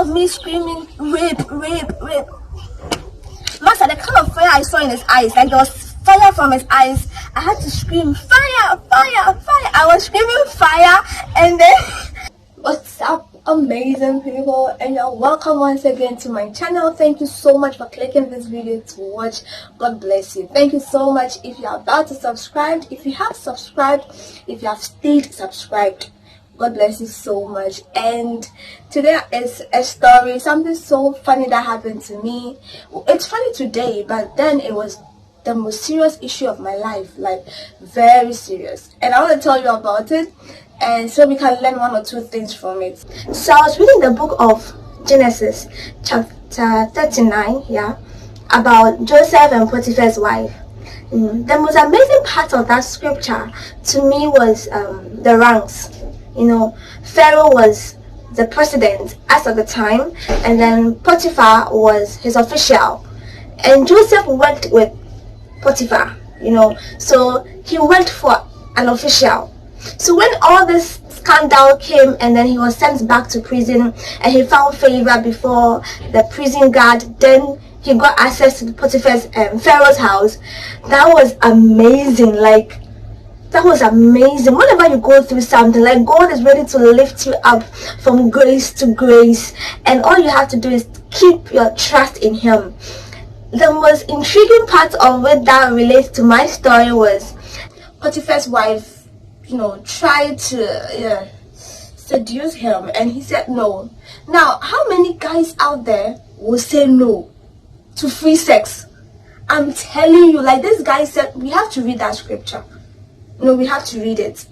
of me screaming, rape, rape, rape. Master, the kind of fire I saw in his eyes, like there was fire from his eyes. I had to scream, fire, fire, fire. I was screaming fire, and then what's up, amazing people, and you're welcome once again to my channel. Thank you so much for clicking this video to watch. God bless you. Thank you so much. If you're about to subscribe, if you have subscribed, if you have stayed subscribed, God bless you so much. And today is a story, something so funny that happened to me. It's funny today, but then it was the most serious issue of my life, like very serious. And I want to tell you about it, and so we can learn one or two things from it. So I was reading the book of Genesis, chapter 39, about Joseph and Potiphar's wife. The most amazing part of that scripture to me was the ranks. You know, Pharaoh was the president as of the time, and then Potiphar was his official, and Joseph worked with Potiphar, so he worked for an official. So when all this scandal came, and then he was sent back to prison, and he found favor before the prison guard, then he got access to Potiphar's Pharaoh's house. That was amazing. That was amazing. Whenever you go through something, like, God is ready to lift you up from grace to grace, and all you have to do is keep your trust in Him. The most intriguing part of it that relates to my story was Potiphar's wife, tried to seduce him, and he said no. Now, how many guys out there will say no to free sex? I'm telling you, like this guy said, we have to read that scripture. No, we have to read it.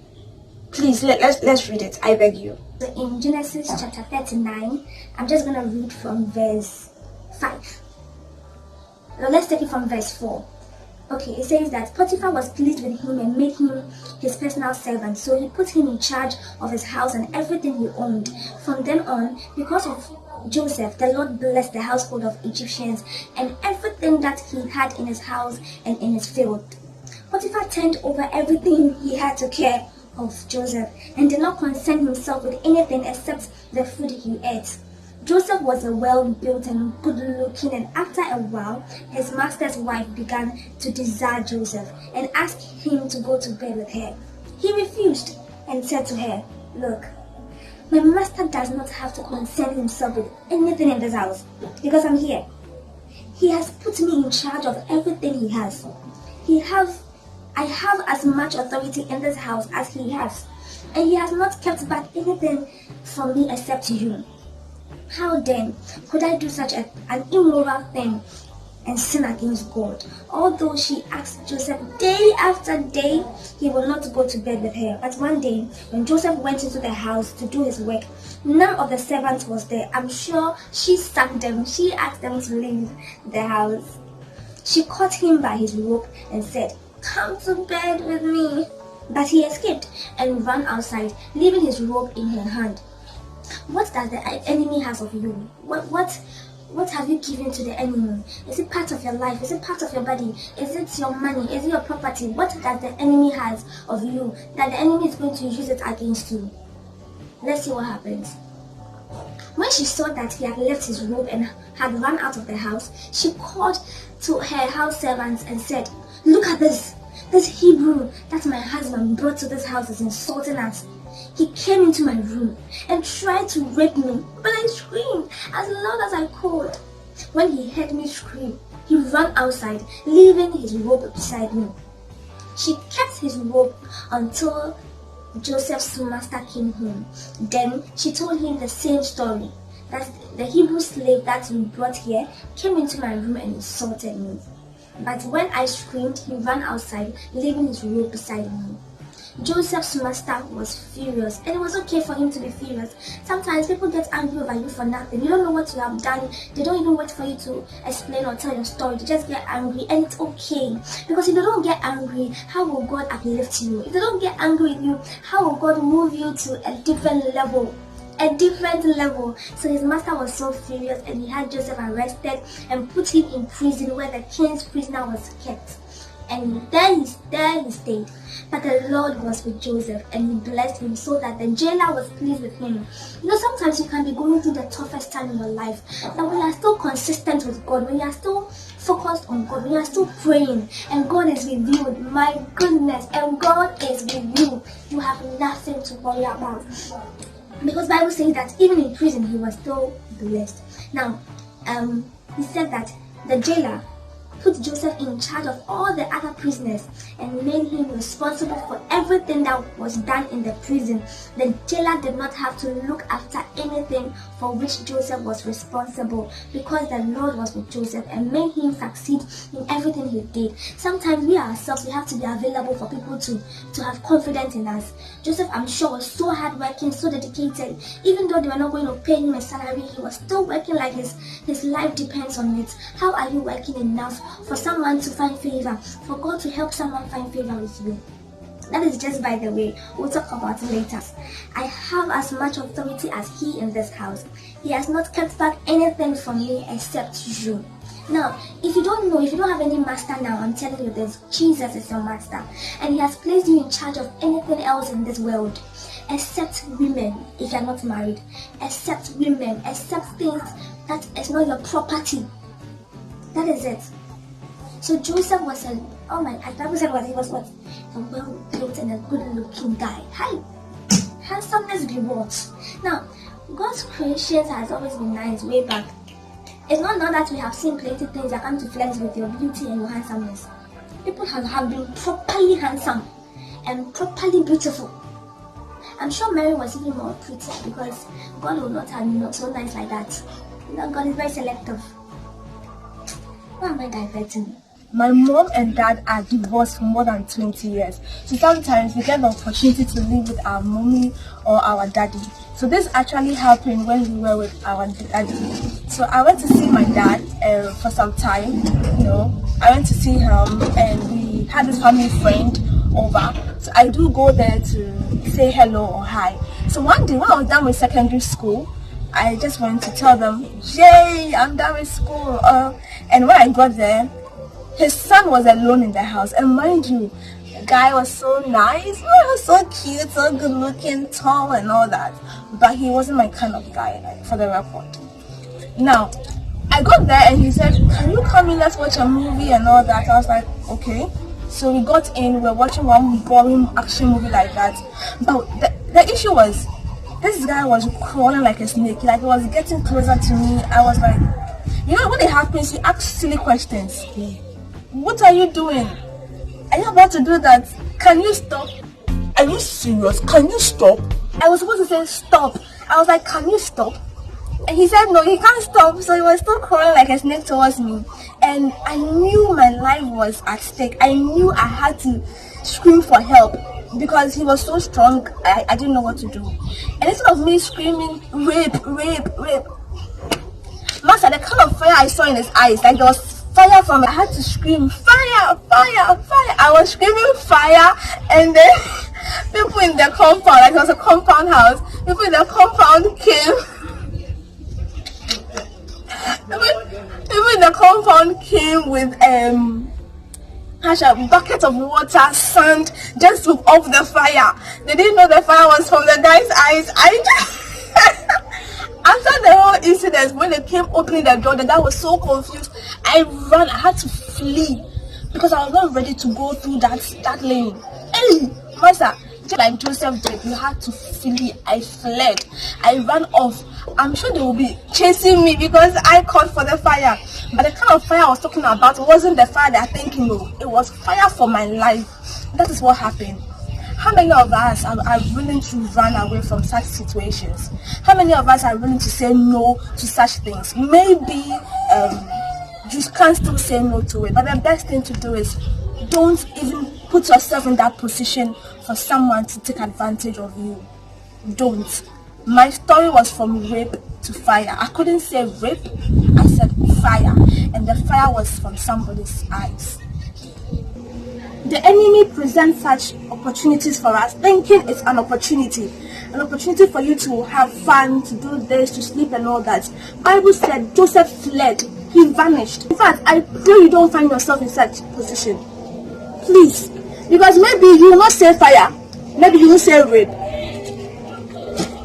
Please, let's read it. I beg you. In Genesis chapter 39, I'm just going to read from verse 5. Now, let's take it from verse 4. Okay, it says that Potiphar was pleased with him and made him his personal servant. So he put him in charge of his house and everything he owned. From then on, because of Joseph, the Lord blessed the household of Egyptians and everything that he had in his house and in his field. Potiphar turned over everything he had to care of Joseph and did not concern himself with anything except the food he ate. Joseph was a well-built and good-looking, and after a while, his master's wife began to desire Joseph and asked him to go to bed with her. He refused and said to her, "Look, my master does not have to concern himself with anything in this house because I'm here. He has put me in charge of everything he has. I have as much authority in this house as he has, and he has not kept back anything from me except you. How then could I do such an immoral thing and sin against God?" Although she asked Joseph day after day, he would not go to bed with her. But one day, when Joseph went into the house to do his work, none of the servants was there. I'm sure she sacked them. She asked them to leave the house. She caught him by his robe and said, "Come to bed with me." But he escaped and ran outside, leaving his robe in her hand. What does the enemy have of you? What have you given to the enemy? Is it part of your life? Is it part of your body? Is it your money? Is it your property? What does the enemy has of you that the enemy is going to use it against you? Let's see what happens. When she saw that he had left his robe and had run out of the house, she called to her house servants and said, "Look at this. This Hebrew that my husband brought to this house is insulting us. He came into my room and tried to rape me, but I screamed as loud as I could. When he heard me scream, he ran outside, leaving his robe beside me." She kept his robe until Joseph's master came home. Then she told him the same story, that the Hebrew slave that we brought here came into my room and insulted me. But when I screamed, he ran outside, leaving his robe beside me. Joseph's master was furious, and it was okay for him to be furious. Sometimes people get angry over you for nothing. You don't know what you have done. They don't even wait for you to explain or tell your story. They just get angry, and it's okay. Because if they don't get angry, how will God uplift you? If they don't get angry with you, how will God move you to a different level? So his master was so furious, and he had Joseph arrested and put him in prison where the king's prisoner was kept. and there he stayed. But the Lord was with Joseph, and he blessed him so that the jailer was pleased with him. You know, sometimes you can be going through the toughest time in your life, but when you are still consistent with God, when you are still focused on God, when you are still praying, and God is with you, my goodness, and God is with you, you have nothing to worry about. Because Bible says that even in prison, he was still blessed. Now, he said that the jailer put Joseph in charge of all the other prisoners and made him responsible for everything that was done in the prison. The jailer did not have to look after anything for which Joseph was responsible, because the Lord was with Joseph and made him succeed in everything he did. Sometimes we ourselves, we have to be available for people to have confidence in us. Joseph, I'm sure, was so hardworking, so dedicated. Even though they were not going to pay him a salary, he was still working like his life depends on it. How are you working enough for someone to find favor, for God to help someone find favor with you? That is just by the way. We'll talk about it later. I have as much authority as he in this house. He has not kept back anything from me except you. Now, if you don't know, if you don't have any master now, I'm telling you this, Jesus is your master. And he has placed you in charge of anything else in this world. Except women, if you're not married. Except women, except things that is not your property. That is it. So Joseph was a, oh my, I thought he was what? A well-built and a good-looking guy. Hi! Handsomeness rewards. Now, God's creations has always been nice way back. It's not now that we have seen plenty things that come to flex with your beauty and your handsomeness. People have been properly handsome and properly beautiful. I'm sure Mary was even more pretty because God will not have not so nice like that. You know, God is very selective. Why am I diverting? My mom and dad are divorced for more than 20 years. So sometimes we get the opportunity to live with our mommy or our daddy. So this actually happened when we were with our daddy. So I went to see my dad for some time. You know, I went to see him and we had this family friend over. So I do go there to say hello or hi. So one day when I was done with secondary school, I just went to tell them, yay, I'm done with school. And when I got there, his son was alone in the house, and mind you, the guy was so nice, he was so cute, so good looking, tall and all that, but he wasn't my kind of guy, like, for the record. Now, I got there and he said, can you come in, let's watch a movie and all that. I was like, okay. So we got in, we were watching one boring action movie like that, but the issue was, this guy was crawling like a snake, like he was getting closer to me. I was like, you know, when it happens, he asks silly questions. What are you doing? Are you about to do that? Can you stop? Are you serious? Can you stop? I was supposed to say stop. I was like, can you stop? And he said no, he can't stop. So he was still crawling like a snake towards me. And I knew my life was at stake. I knew I had to scream for help because he was so strong. I didn't know what to do. And instead of me screaming, rape, rape, rape, Master, the kind of fire I saw in his eyes, like there was fire from it. I had to scream, fire, fire, fire. I was screaming fire, and then people in the compound, like it was a compound house, people in the compound came. People in the compound came with a bucket of water, sand, just to off the fire. They didn't know the fire was from the guy's eyes. After the whole incident, when they came opening the door, the guy was so confused. I ran. I had to flee because I was not ready to go through that lane. Hey, Master, just like Joseph did, you had to flee. I fled. I ran off. I'm sure they will be chasing me because I called for the fire. But the kind of fire I was talking about wasn't the fire they're thinking of. It was fire for my life. That is what happened. How many of us are willing to run away from such situations? How many of us are willing to say no to such things? Maybe you can still say no to it, but the best thing to do is don't even put yourself in that position for someone to take advantage of you. Don't. My story was from rape to fire. I couldn't say rape, I said fire, and the fire was from somebody's eyes. The enemy presents such opportunities for us, thinking it's an opportunity for you to have fun, to do this, to sleep and all that. Bible said Joseph fled, he vanished. In fact, I pray you don't find yourself in such position. Please. Because maybe you will not say fire. Maybe you will say rape.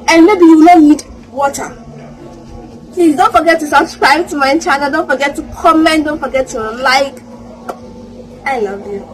And maybe you will not need water. Please don't forget to subscribe to my channel. Don't forget to comment. Don't forget to like. I love you.